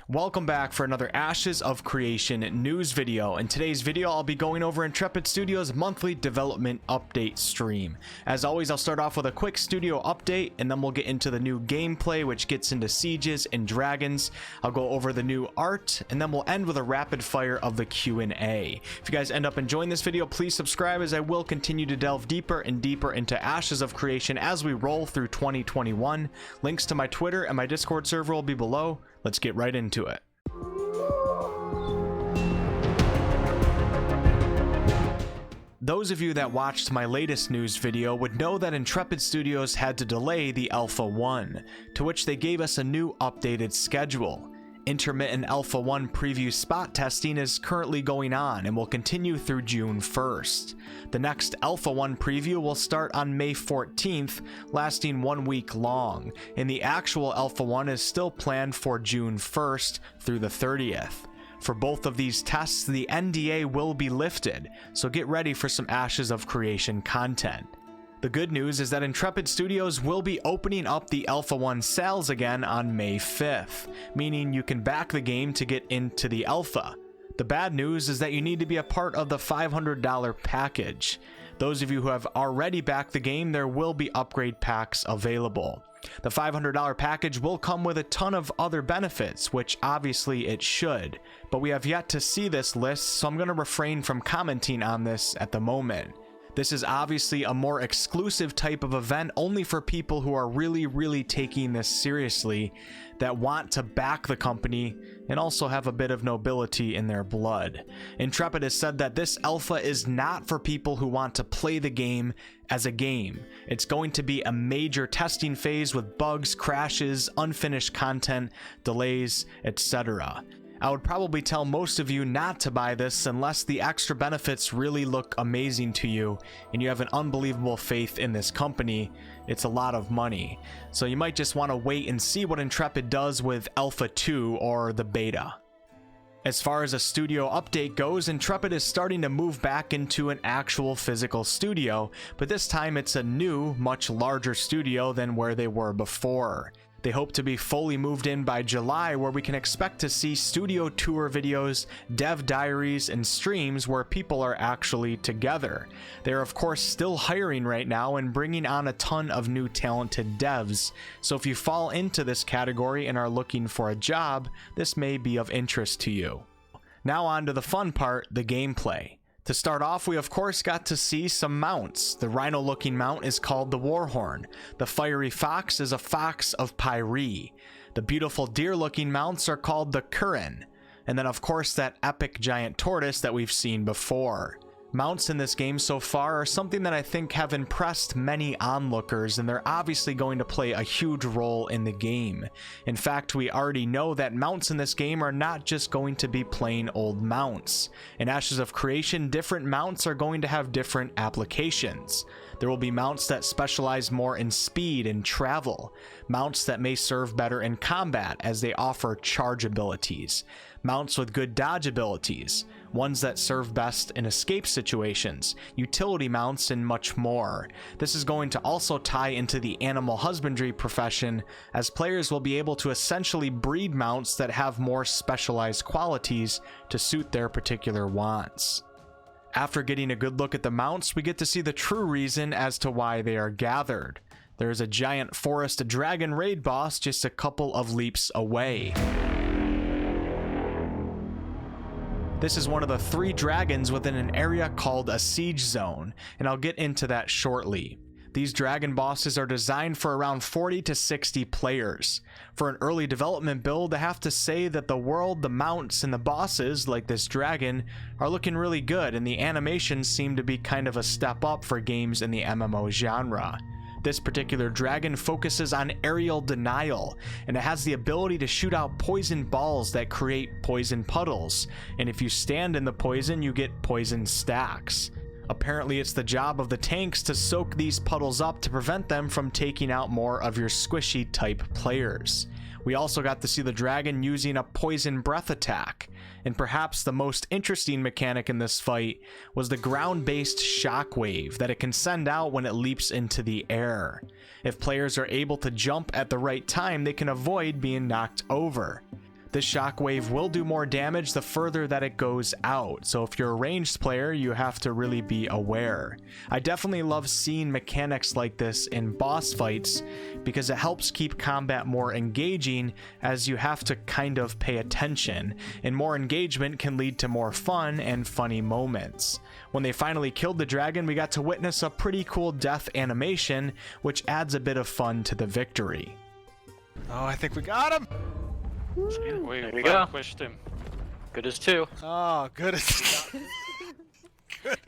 Welcome back for another Ashes of Creation news video. In today's video, I'll be going over Intrepid Studios' monthly development update stream. As always, I'll start off with a quick studio update, and then we'll get into the new gameplay, which gets into sieges and dragons. I'll go over the new art, and then we'll end with a rapid fire of the Q&A. If you guys end up enjoying this video, please subscribe, as I will continue to delve deeper and deeper into Ashes of Creation as we roll through 2021. Links to my Twitter and my Discord server will be below. Let's get right into it. Those of you that watched my latest news video would know that Intrepid Studios had to delay the Alpha 1, to which they gave us a new updated schedule. Intermittent Alpha 1 preview spot testing is currently going on and will continue through June 1st. The next Alpha 1 preview will start on May 14th, lasting 1 week long, and the actual Alpha 1 is still planned for June 1st through the 30th. For both of these tests, the NDA will be lifted, so get ready for some Ashes of Creation content. The good news is that Intrepid Studios will be opening up the Alpha 1 sales again on May 5th, meaning you can back the game to get into the Alpha. The bad news is that you need to be a part of the $500 package. Those of you who have already backed the game, there will be upgrade packs available. The $500 package will come with a ton of other benefits, which obviously it should, but we have yet to see this list, so I'm going to refrain from commenting on this at the moment. This is obviously a more exclusive type of event only for people who are really taking this seriously, that want to back the company and also have a bit of nobility in their blood. Intrepid has said that this alpha is not for people who want to play the game as a game. It's going to be a major testing phase with bugs, crashes, unfinished content, delays, etc. I would probably tell most of you not to buy this unless the extra benefits really look amazing to you and you have an unbelievable faith in this company. It's a lot of money. So you might just want to wait and see what Intrepid does with Alpha 2 or the beta. As far as a studio update goes, Intrepid is starting to move back into an actual physical studio, but this time it's a new, much larger studio than where they were before. They hope to be fully moved in by July, where we can expect to see studio tour videos, dev diaries, and streams where people are actually together. They are of course still hiring right now and bringing on a ton of new talented devs, so if you fall into this category and are looking for a job, this may be of interest to you. Now on to the fun part, the gameplay. To start off, we of course got to see some mounts. The rhino-looking mount is called the Warhorn. The fiery fox is a fox of Pyre. The beautiful deer-looking mounts are called the Curran. And then of course that epic giant tortoise that we've seen before. Mounts in this game so far are something that I think have impressed many onlookers, and they're obviously going to play a huge role in the game. In fact, we already know that mounts in this game are not just going to be plain old mounts. In Ashes of Creation, different mounts are going to have different applications. There will be mounts that specialize more in speed and travel, mounts that may serve better in combat as they offer charge abilities, mounts with good dodge abilities, ones that serve best in escape situations, utility mounts, and much more. This is going to also tie into the animal husbandry profession, as players will be able to essentially breed mounts that have more specialized qualities to suit their particular wants. After getting a good look at the mounts, we get to see the true reason as to why they are gathered. There is a giant forest dragon raid boss just a couple of leaps away. This is one of the 3 dragons within an area called a siege zone, and I'll get into that shortly. These dragon bosses are designed for around 40 to 60 players. For an early development build, I have to say that the world, the mounts, and the bosses, like this dragon, are looking really good, and the animations seem to be kind of a step up for games in the MMO genre. This particular dragon focuses on aerial denial, and it has the ability to shoot out poison balls that create poison puddles, and if you stand in the poison, you get poison stacks. Apparently it's the job of the tanks to soak these puddles up to prevent them from taking out more of your squishy type players. We also got to see the dragon using a poison breath attack, and perhaps the most interesting mechanic in this fight was the ground-based shockwave that it can send out when it leaps into the air. If players are able to jump at the right time, they can avoid being knocked over. This shockwave will do more damage the further that it goes out, so if you're a ranged player, you have to really be aware. I definitely love seeing mechanics like this in boss fights because it helps keep combat more engaging, as you have to kind of pay attention, and more engagement can lead to more fun and funny moments. When they finally killed the dragon, we got to witness a pretty cool death animation, which adds a bit of fun to the victory. Oh, I think we got him! There we go. Pushed him. Good as two. Oh, good as good.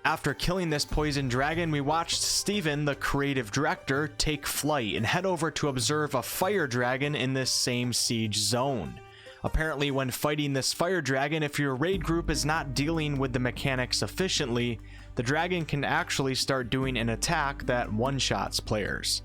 After killing this poison dragon, we watched Steven, the creative director, take flight and head over to observe a fire dragon in this same siege zone. Apparently, when fighting this fire dragon, if your raid group is not dealing with the mechanics efficiently, the dragon can actually start doing an attack that one-shots players.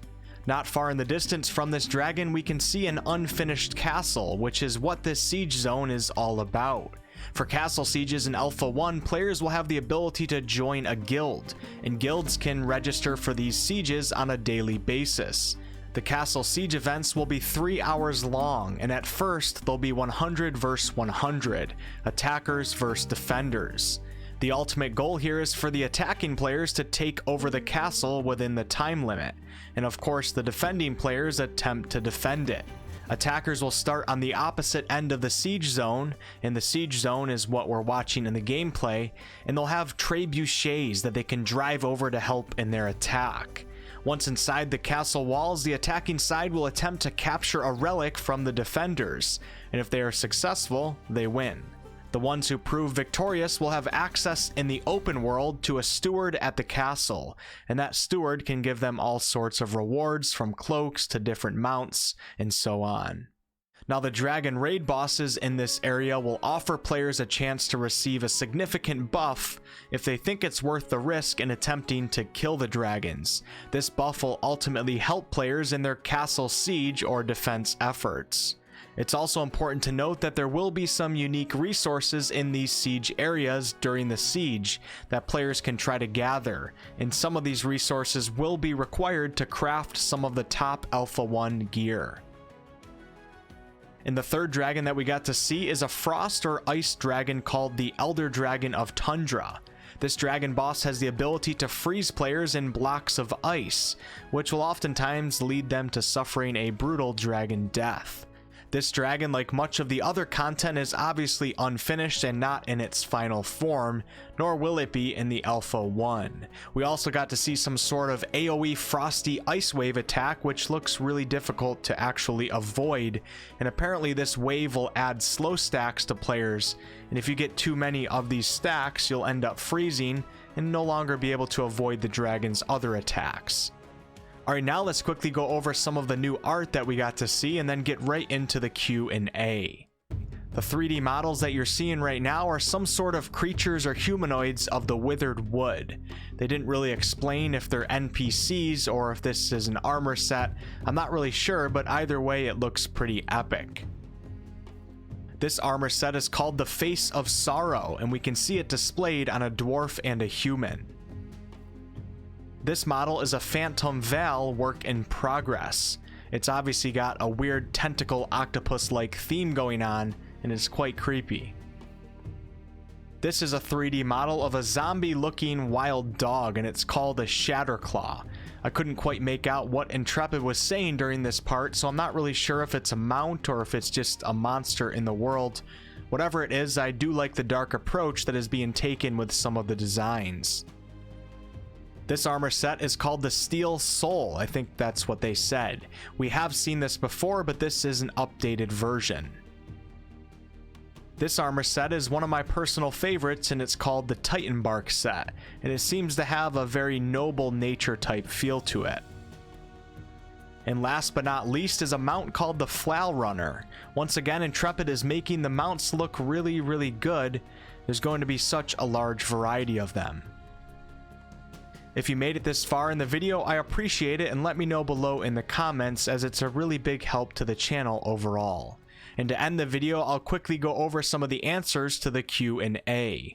Not far in the distance from this dragon, we can see an unfinished castle, which is what this siege zone is all about. For castle sieges in Alpha 1, players will have the ability to join a guild, and guilds can register for these sieges on a daily basis. The castle siege events will be 3 hours long, and at first they'll be 100 versus 100, attackers versus defenders. The ultimate goal here is for the attacking players to take over the castle within the time limit, and of course the defending players attempt to defend it. Attackers will start on the opposite end of the siege zone, and the siege zone is what we're watching in the gameplay, and they'll have trebuchets that they can drive over to help in their attack. Once inside the castle walls, the attacking side will attempt to capture a relic from the defenders, and if they are successful, they win. The ones who prove victorious will have access in the open world to a steward at the castle, and that steward can give them all sorts of rewards, from cloaks to different mounts, and so on. Now, the dragon raid bosses in this area will offer players a chance to receive a significant buff if they think it's worth the risk in attempting to kill the dragons. This buff will ultimately help players in their castle siege or defense efforts. It's also important to note that there will be some unique resources in these siege areas during the siege that players can try to gather, and some of these resources will be required to craft some of the top Alpha 1 gear. And the third dragon that we got to see is a frost or ice dragon called the Elder Dragon of Tundra. This dragon boss has the ability to freeze players in blocks of ice, which will oftentimes lead them to suffering a brutal dragon death. This dragon, like much of the other content, is obviously unfinished and not in its final form, nor will it be in the Alpha 1. We also got to see some sort of AoE frosty ice wave attack, which looks really difficult to actually avoid, and apparently this wave will add slow stacks to players, and if you get too many of these stacks, you'll end up freezing and no longer be able to avoid the dragon's other attacks. Alright, now let's quickly go over some of the new art that we got to see and then get right into the Q&A. The 3D models that you're seeing right now are some sort of creatures or humanoids of the withered wood. They didn't really explain if they're NPCs or if this is an armor set. I'm not really sure, but either way it looks pretty epic. This armor set is called the Face of Sorrow, and we can see it displayed on a dwarf and a human. This model is a Phantom Val work in progress. It's obviously got a weird tentacle octopus-like theme going on, and it's quite creepy. This is a 3D model of a zombie-looking wild dog, and it's called a Shatterclaw. I couldn't quite make out what Intrepid was saying during this part, so I'm not really sure if it's a mount or if it's just a monster in the world. Whatever it is, I do like the dark approach that is being taken with some of the designs. This armor set is called the Steel Soul. I think that's what they said. We have seen this before, but this is an updated version. This armor set is one of my personal favorites, and it's called the Titan Bark set, and it seems to have a very noble nature type feel to it. And last but not least is a mount called the Flail Runner. Once again, Intrepid is making the mounts look really, really good. There's going to be such a large variety of them. If you made it this far in the video, I appreciate it, and let me know below in the comments, as it's a really big help to the channel overall. And to end the video, I'll quickly go over some of the answers to the Q&A.